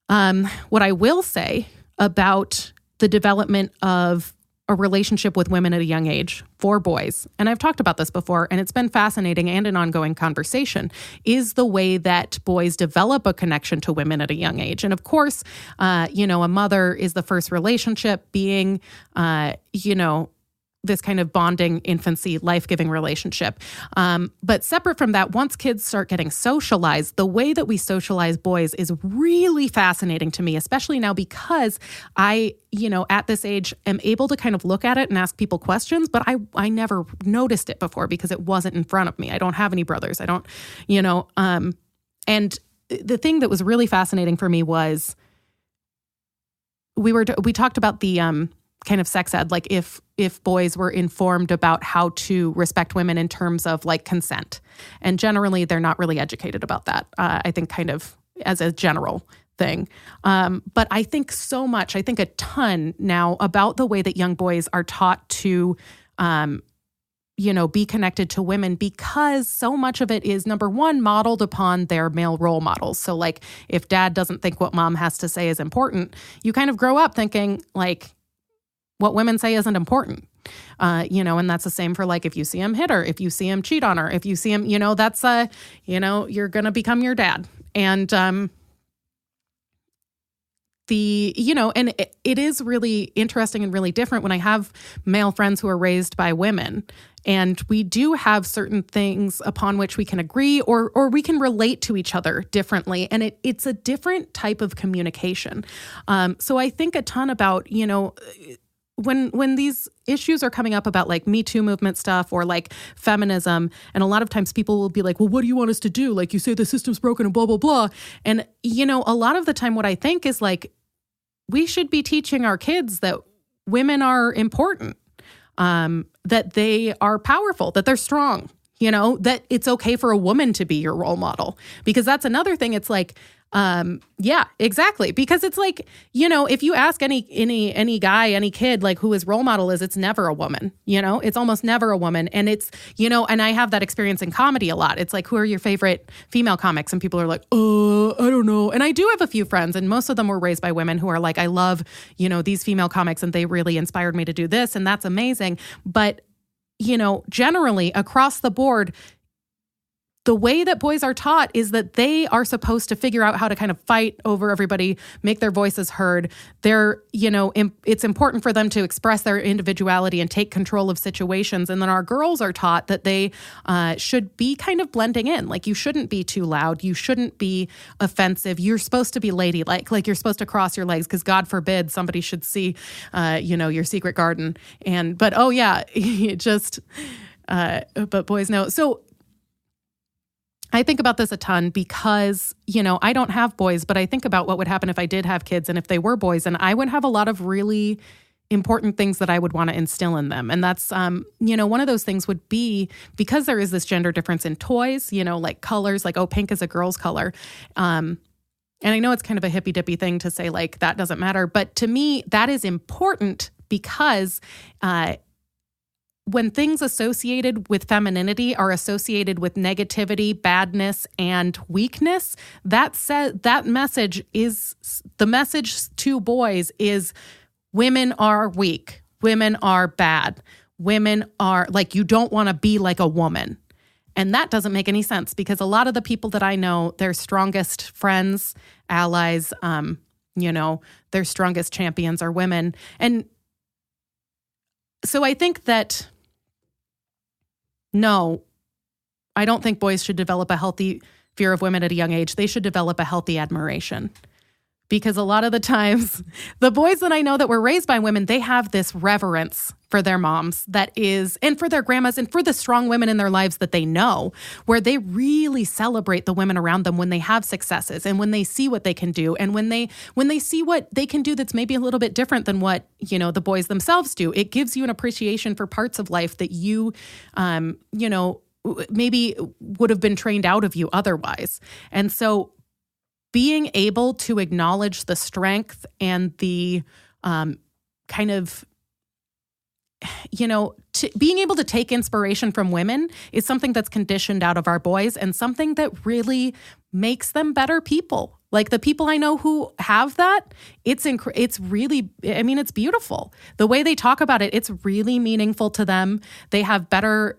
What I will say about the development of a relationship with women at a young age for boys, and I've talked about this before, and it's been fascinating and an ongoing conversation, is the way that boys develop a connection to women at a young age. And of course, a mother is the first relationship, being, this kind of bonding, infancy, life-giving relationship. But separate from that, once kids start getting socialized, the way that we socialize boys is really fascinating to me, especially now because I, at this age am able to kind of look at it and ask people questions, but I never noticed it before because it wasn't in front of me. I don't have any brothers. I don't, and the thing that was really fascinating for me was we talked about the kind of sex ed, like if boys were informed about how to respect women in terms of like consent. And generally, they're not really educated about that, I think, kind of as a general thing. But I think a ton now about the way that young boys are taught to, be connected to women, because so much of it is, number one, modeled upon their male role models. So like if dad doesn't think what mom has to say is important, you kind of grow up thinking like, what women say isn't important, and that's the same for like if you see him hit her, if you see him cheat on her, if you see him, that's you're gonna become your dad. And and it is really interesting and really different when I have male friends who are raised by women, and we do have certain things upon which we can agree or we can relate to each other differently, and it's a different type of communication. So I think a ton about when these issues are coming up about like Me Too movement stuff or like feminism, and a lot of times people will be like, well, what do you want us to do? Like you say the system's broken and blah, blah, blah. And, a lot of the time what I think is like, we should be teaching our kids that women are important, that they are powerful, that they're strong, that it's okay for a woman to be your role model. Because that's another thing. It's like, yeah, exactly. Because it's like, if you ask any guy, any kid, like who his role model is, it's never a woman, it's almost never a woman. And it's, and I have that experience in comedy a lot. It's like, who are your favorite female comics? And people are like, I don't know. And I do have a few friends, and most of them were raised by women who are like, I love, these female comics, and they really inspired me to do this. And that's amazing. But, generally across the board, the way that boys are taught is that they are supposed to figure out how to kind of fight over everybody, make their voices heard. It's important for them to express their individuality and take control of situations. And then our girls are taught that they should be kind of blending in. Like you shouldn't be too loud. You shouldn't be offensive. You're supposed to be ladylike. Like you're supposed to cross your legs because God forbid somebody should see, your secret garden. But boys know. So I think about this a ton because, I don't have boys, but I think about what would happen if I did have kids and if they were boys, and I would have a lot of really important things that I would want to instill in them. And that's, one of those things would be, because there is this gender difference in toys, like colors, like, oh, pink is a girl's color. And I know it's kind of a hippy dippy thing to say like, that doesn't matter. But to me, that is important because, when things associated with femininity are associated with negativity, badness, and weakness, that message is, the message to boys is women are weak, women are bad, women are like, you don't want to be like a woman. And that doesn't make any sense because a lot of the people that I know, their strongest friends, allies, their strongest champions are women. And so I think that, no, I don't think boys should develop a healthy fear of women at a young age. They should develop a healthy admiration Because a lot of the times, the boys that I know that were raised by women, they have this reverence for their moms that is, and for their grandmas and for the strong women in their lives that they know, where they really celebrate the women around them when they have successes and when they see what they can do. And when they see what they can do that's maybe a little bit different than what, the boys themselves do, it gives you an appreciation for parts of life that you, maybe would have been trained out of you otherwise. And so being able to acknowledge the strength and the kind of, being able to take inspiration from women is something that's conditioned out of our boys and something that really makes them better people. Like the people I know who have that, it's really, it's beautiful. The way they talk about it, it's really meaningful to them. They have better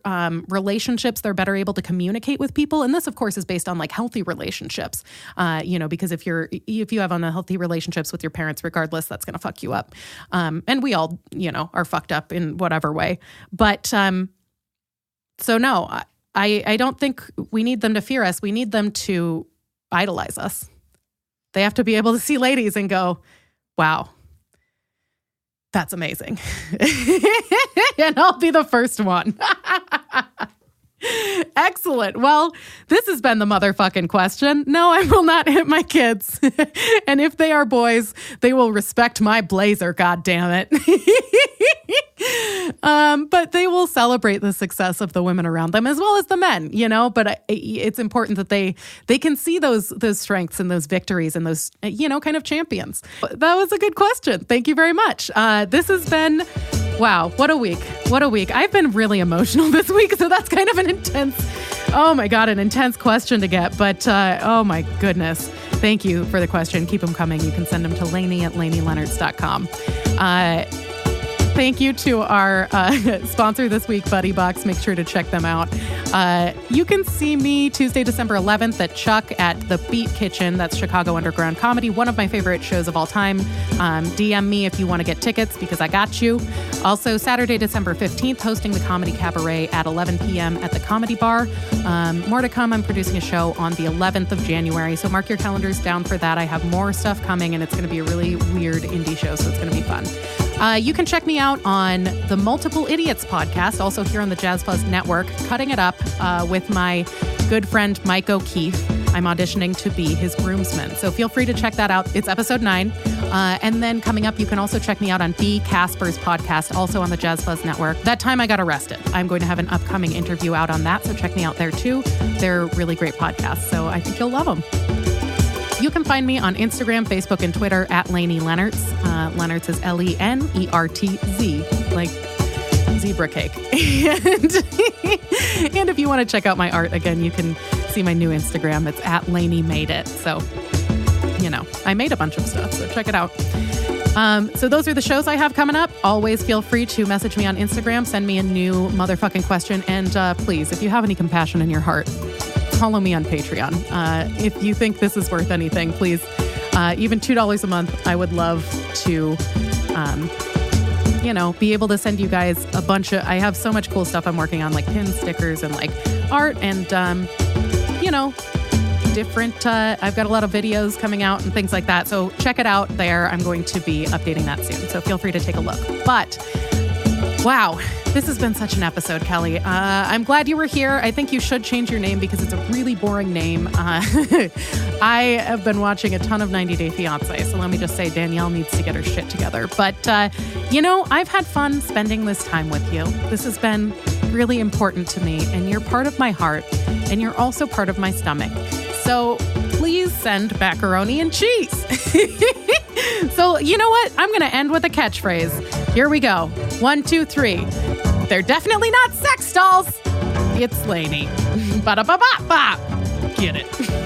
relationships. They're better able to communicate with people. And this, of course, is based on like healthy relationships, because if you have unhealthy relationships with your parents, regardless, that's going to fuck you up. And we all, are fucked up in whatever way. But so no, I don't think we need them to fear us. We need them to idolize us. They have to be able to see ladies and go, wow, that's amazing. And I'll be the first one. Excellent. Well, this has been the motherfucking question. No, I will not hit my kids. And if they are boys, they will respect my blazer, God damn it. But they will celebrate the success of the women around them as well as the men, but it's important that they can see those strengths and those victories and those, kind of champions. That was a good question. Thank you very much. This has been, wow, what a week. What a week. I've been really emotional this week, so that's kind of an intense question to get, but oh my goodness. Thank you for the question. Keep them coming. You can send them to Lainie at LainieLeonards.com. Thank you to our sponsor this week, Buddy Box. Make sure to check them out. You can see me Tuesday, December 11th at Chuck at the Beat Kitchen. That's Chicago Underground Comedy, one of my favorite shows of all time. DM me if you want to get tickets because I got you. Also, Saturday, December 15th, hosting the Comedy Cabaret at 11 p.m. at the Comedy Bar. More to come. I'm producing a show on the 11th of January, so mark your calendars down for that. I have more stuff coming, and it's going to be a really weird indie show, so it's going to be fun. You can check me out on the Multiple Idiots podcast, also here on the Jazz Fuzz Network, cutting it up with my good friend Mike O'Keefe. I'm auditioning to be his groomsman, so feel free to check that out. It's episode 9. And then coming up, you can also check me out on B. Casper's podcast, also on the Jazz Fuzz Network. That time I got arrested. I'm going to have an upcoming interview out on that, so check me out there too. They're really great podcasts, so I think you'll love them. You can find me on Instagram, Facebook, and Twitter at Lainie Leonards. Leonards is Lenertz, like zebra cake. And if you want to check out my art, again, you can see my new Instagram. It's at Lainie Made It. So, I made a bunch of stuff, so check it out. So those are the shows I have coming up. Always feel free to message me on Instagram, send me a new motherfucking question, and please, if you have any compassion in your heart, follow me on Patreon. If you think this is worth anything, please, even $2 a month, I would love to, be able to send you guys a bunch of, I have so much cool stuff I'm working on, like pins, stickers, and like art, and, different, I've got a lot of videos coming out and things like that. So check it out there. I'm going to be updating that soon. So feel free to take a look. But wow, this has been such an episode, Kelly. I'm glad you were here. I think you should change your name because it's a really boring name. I have been watching a ton of 90 Day Fiancé, so let me just say Danielle needs to get her shit together. But, I've had fun spending this time with you. This has been really important to me, and you're part of my heart, and you're also part of my stomach. So please send macaroni and cheese. So you know what? I'm going to end with a catchphrase. Here we go. 1, 2, 3. They're definitely not sex dolls. It's Lainie. Ba-da-ba-ba-ba. Get it.